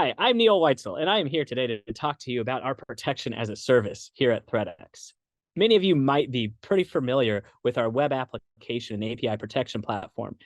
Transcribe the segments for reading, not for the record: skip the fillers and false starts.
Hi, I'm Neil Weitzel, and I am here today to talk to you about our protection as a service here at ThreatX. Many of you might be pretty familiar with our web application and API protection platform.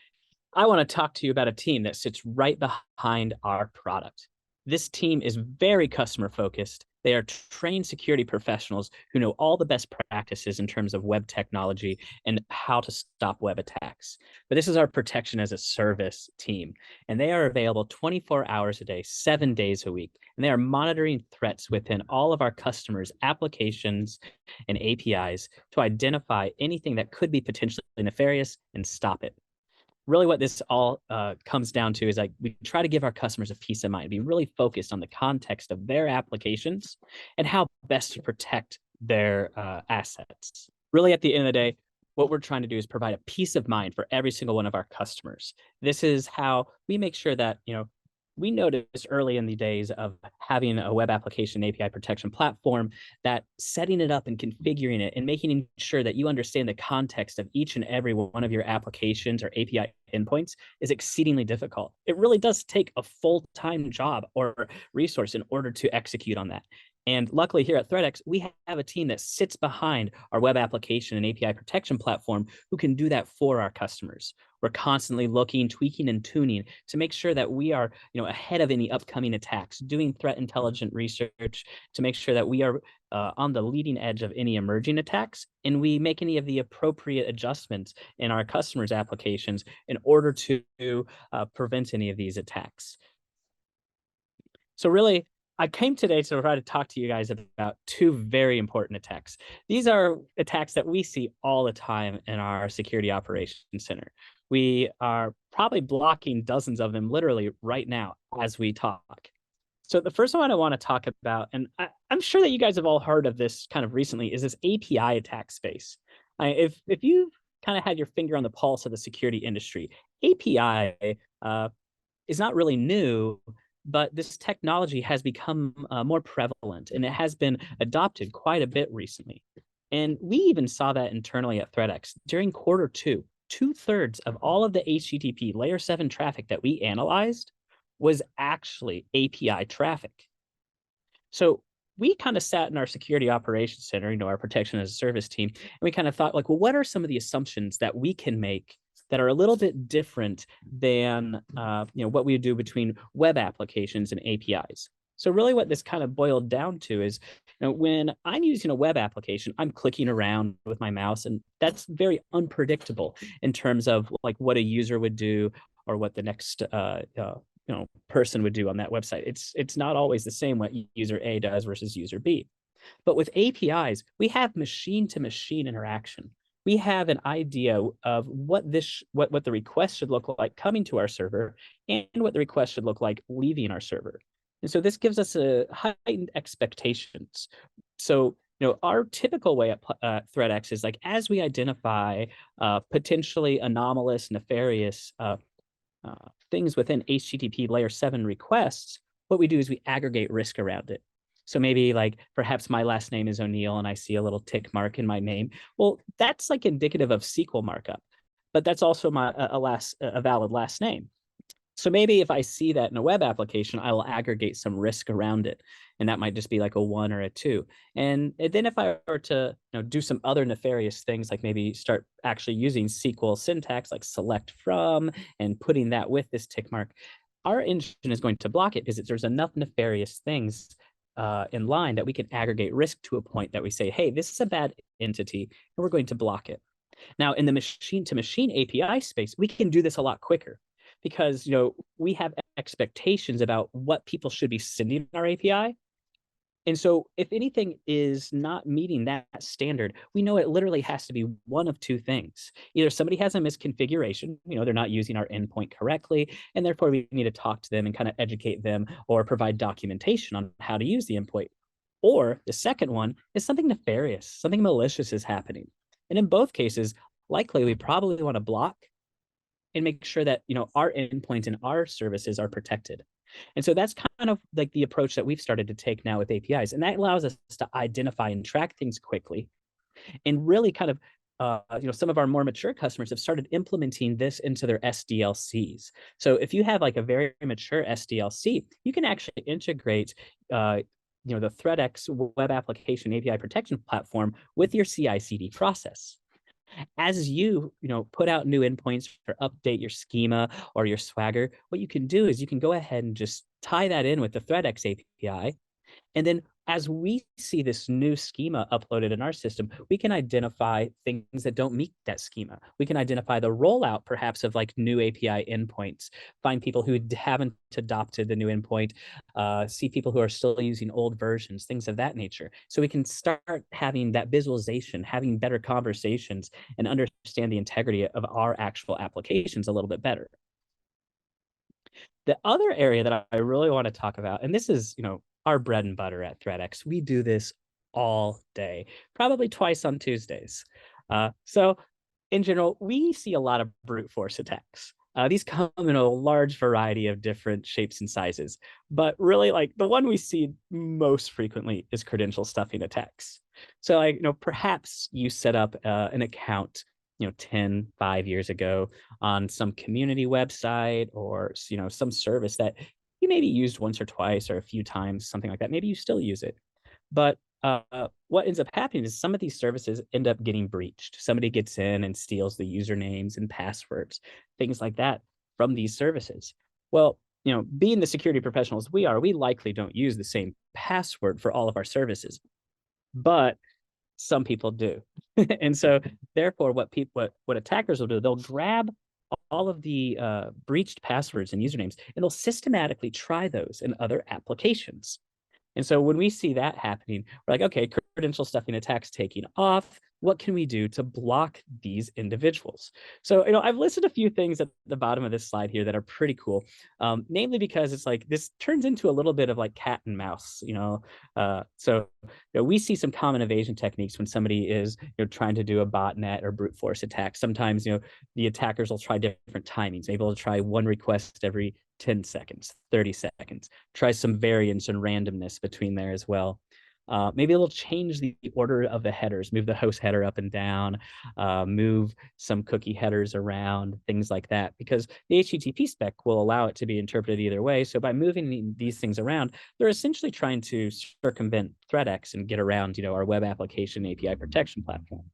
I want to talk to you about a team that sits right behind our product. This team is very customer focused. They are trained security professionals who know all the best practices in terms of web technology and how to stop web attacks. But this is our protection as a service team, and they are available 24 hours a day, 7 days a week. And they are monitoring threats within all of our customers' applications and APIs to identify anything that could be potentially nefarious and stop it. Really what this all comes down to is like we try to give our customers a peace of mind, be really focused on the context of their applications and how best to protect their assets. Really, at the end of the day, what we're trying to do is provide a peace of mind for every single one of our customers. This is how we make sure that, we noticed early in the days of having a web application API protection platform that setting it up and configuring it and making sure that you understand the context of each and every one of your applications or API endpoints is exceedingly difficult. It really does take a full-time job or resource in order to execute on that. And luckily here at ThreatX, we have a team that sits behind our web application and API protection platform who can do that for our customers. We're constantly looking, tweaking, and tuning to make sure that we are, ahead of any upcoming attacks, doing threat intelligence research to make sure that we are on the leading edge of any emerging attacks, and we make any of the appropriate adjustments in our customers' applications in order to prevent any of these attacks. So really, I came today to try to talk to you guys about two very important attacks. These are attacks that we see all the time in our security operations center. We are probably blocking dozens of them literally right now as we talk. So the first one I want to talk about, and I'm sure that you guys have all heard of this kind of recently, is this API attack space. If you've kind of had your finger on the pulse of the security industry, API is not really new, but this technology has become more prevalent and it has been adopted quite a bit recently. And we even saw that internally at ThreatX. During quarter two, 2/3 of all of the HTTP layer 7 traffic that we analyzed was actually API traffic. So we kind of sat in our security operations center, our protection as a service team, and we kind of thought like, well, what are some of the assumptions that we can make that are a little bit different than what we would do between web applications and APIs. So really what this kind of boiled down to is, when I'm using a web application, I'm clicking around with my mouse, and that's very unpredictable in terms of like what a user would do or what the next person would do on that website. It's not always the same what user A does versus user B. But with APIs, we have machine-to-machine interaction. We have an idea of what the request should look like coming to our server and what the request should look like leaving our server. And so this gives us a heightened expectations. So, our typical way at ThreatX is like, as we identify potentially anomalous, nefarious things within HTTP layer 7 requests, what we do is we aggregate risk around it. So maybe like perhaps my last name is O'Neill and I see a little tick mark in my name. Well, that's like indicative of SQL markup, but that's also a valid last name. So maybe if I see that in a web application, I will aggregate some risk around it. And that might just be like a 1 or a 2. And then if I were to do some other nefarious things, like maybe start actually using SQL syntax, like select from and putting that with this tick mark, our engine is going to block it because there's enough nefarious things in line that we can aggregate risk to a point that we say, hey, this is a bad entity, and we're going to block it. Now, in the machine-to-machine API space, we can do this a lot quicker because we have expectations about what people should be sending our API. And so if anything is not meeting that standard, we know it literally has to be one of two things. Either somebody has a misconfiguration, they're not using our endpoint correctly, and therefore we need to talk to them and kind of educate them or provide documentation on how to use the endpoint. Or the second one is something nefarious, something malicious is happening. And in both cases, likely we probably want to block and make sure that our endpoints and our services are protected. And so that's kind of like the approach that we've started to take now with APIs. And that allows us to identify and track things quickly and really kind of some of our more mature customers have started implementing this into their SDLCs. So if you have like a very mature SDLC, you can actually integrate the ThreatX web application API protection platform with your CI/CD process. As you put out new endpoints or update your schema or your Swagger, what you can do is you can go ahead and just tie that in with the ThreatX API. And then as we see this new schema uploaded in our system, we can identify things that don't meet that schema. We can identify the rollout perhaps of like new API endpoints, find people who haven't adopted the new endpoint, see people who are still using old versions, things of that nature. So we can start having that visualization, having better conversations, and understand the integrity of our actual applications a little bit better. The other area that I really want to talk about, and this is our bread and butter at ThreatX. We do this all day, probably twice on Tuesdays. So in general, we see a lot of brute force attacks. These come in a large variety of different shapes and sizes, but really like the one we see most frequently is credential stuffing attacks. So perhaps you set up an account 5 years ago on some community website or some service that you maybe used once or twice or a few times, something like that. Maybe you still use it. But what ends up happening is some of these services end up getting breached. Somebody gets in and steals the usernames and passwords, things like that from these services. Well, being the security professionals we are, we likely don't use the same password for all of our services, but some people do. And so therefore what attackers will do, they'll grab all of the breached passwords and usernames, and they'll systematically try those in other applications. And so when we see that happening, we're like, okay, credential stuffing attacks taking off. What can we do to block these individuals? So, I've listed a few things at the bottom of this slide here that are pretty cool, namely because it's like this turns into a little bit of like cat and mouse. We see some common evasion techniques when somebody is trying to do a botnet or brute force attack. Sometimes the attackers will try different timings. Maybe they'll try one request every 10 seconds, 30 seconds, try some variance and randomness between there as well. Maybe it'll change the order of the headers, move the host header up and down, move some cookie headers around, things like that, because the HTTP spec will allow it to be interpreted either way. So by moving these things around, they're essentially trying to circumvent ThreatX and get around, our web application API protection platform.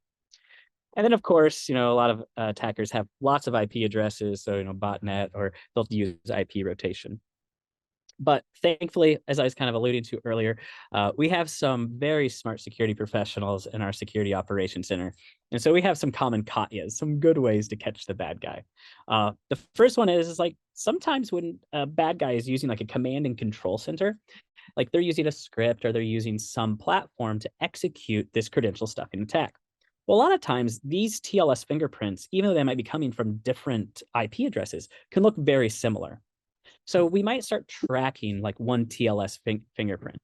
And then, of course, a lot of attackers have lots of IP addresses, so botnet, or they'll use IP rotation. But thankfully, as I was kind of alluding to earlier, we have some very smart security professionals in our security operations center. And so we have some common katyas, some good ways to catch the bad guy. The first one is like sometimes when a bad guy is using like a command and control center, like they're using a script or they're using some platform to execute this credential stuffing attack. Well, a lot of times these TLS fingerprints, even though they might be coming from different IP addresses, can look very similar. So we might start tracking like one TLS fingerprint.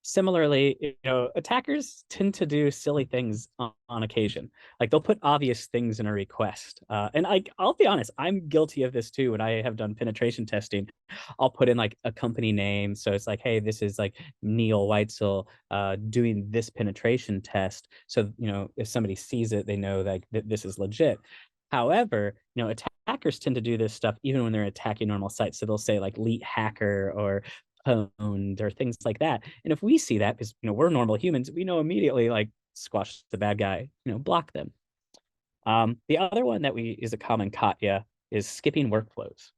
Similarly, attackers tend to do silly things on occasion. Like they'll put obvious things in a request. And I'll be honest, I'm guilty of this too. When I have done penetration testing, I'll put in like a company name. So it's like, hey, this is like Neil Weitzel doing this penetration test. So, if somebody sees it, they know like that this is legit. However, attackers tend to do this stuff even when they're attacking normal sites. So they'll say like leet hacker or pwned or things like that. And if we see that, because we're normal humans, we know immediately like squash the bad guy, block them. The other one that is a common katya is skipping workflows.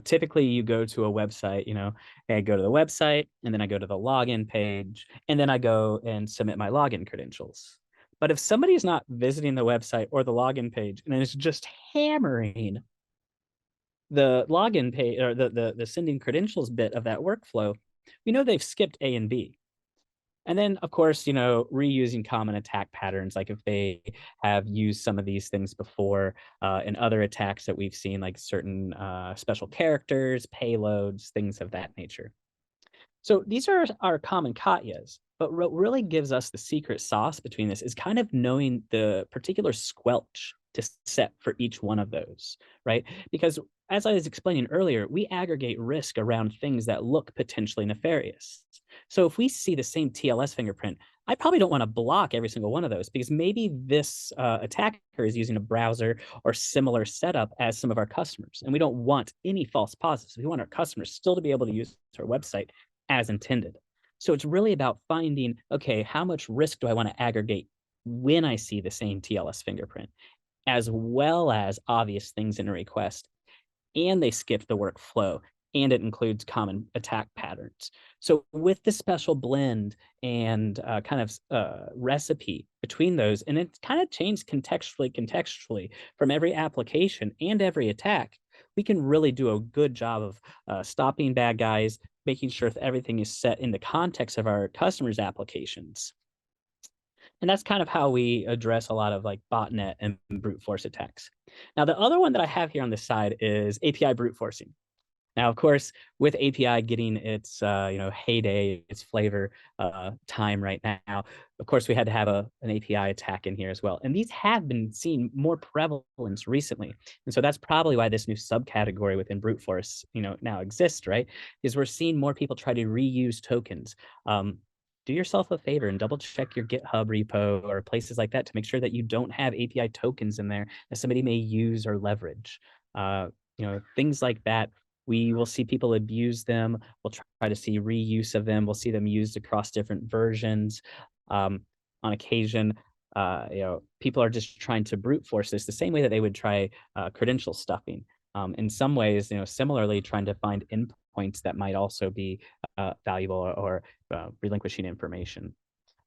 Typically you go to a website, I go to the website and then I go to the login page and then I go and submit my login credentials. But if somebody is not visiting the website or the login page and is just hammering the login page or the sending credentials bit of that workflow, we know they've skipped A and B. And then, of course, reusing common attack patterns, like if they have used some of these things before in other attacks that we've seen, like certain special characters, payloads, things of that nature. So these are our common katyas, but what really gives us the secret sauce between this is kind of knowing the particular squelch to set for each one of those, right? Because as I was explaining earlier, we aggregate risk around things that look potentially nefarious. So if we see the same TLS fingerprint, I probably don't want to block every single one of those because maybe this attacker is using a browser or similar setup as some of our customers. And we don't want any false positives. We want our customers still to be able to use our website as intended. So it's really about finding, okay, how much risk do I want to aggregate when I see the same TLS fingerprint, as well as obvious things in a request, and they skip the workflow, and it includes common attack patterns. So with this special blend and recipe between those, and it's kind of changed contextually from every application and every attack, we can really do a good job of stopping bad guys, making sure that everything is set in the context of our customers' applications. And that's kind of how we address a lot of like botnet and brute force attacks. Now, the other one that I have here on this side is API brute forcing. Now, of course, with API getting its heyday, its flavor time right now, of course, we had to have an API attack in here as well. And these have been seen more prevalence recently. And so that's probably why this new subcategory within brute force, now exists, right? Is we're seeing more people try to reuse tokens. Do yourself a favor and double check your GitHub repo or places like that to make sure that you don't have API tokens in there that somebody may use or leverage. Things like that. We will see people abuse them. We'll try to see reuse of them. We'll see them used across different versions. On occasion, people are just trying to brute force this the same way that they would try credential stuffing. In some ways, similarly trying to find endpoints that might also be valuable or relinquishing information.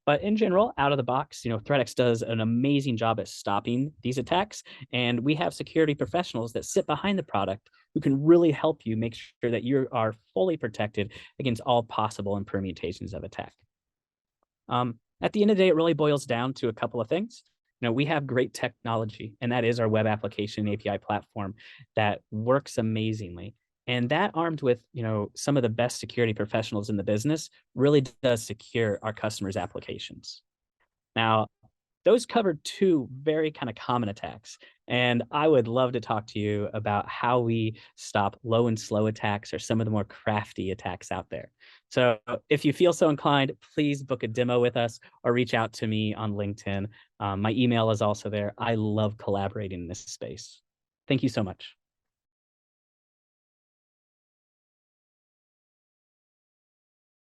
But in general, out of the box, ThreatX does an amazing job at stopping these attacks. And we have security professionals that sit behind the product who can really help you make sure that you are fully protected against all possible and permutations of attack. At the end of the day, it really boils down to a couple of things. We have great technology, and that is our web application API platform that works amazingly. And that, armed with some of the best security professionals in the business, really does secure our customers' applications. Now, those covered two very kind of common attacks. And I would love to talk to you about how we stop low and slow attacks or some of the more crafty attacks out there. So if you feel so inclined, please book a demo with us or reach out to me on LinkedIn. My email is also there. I love collaborating in this space. Thank you so much.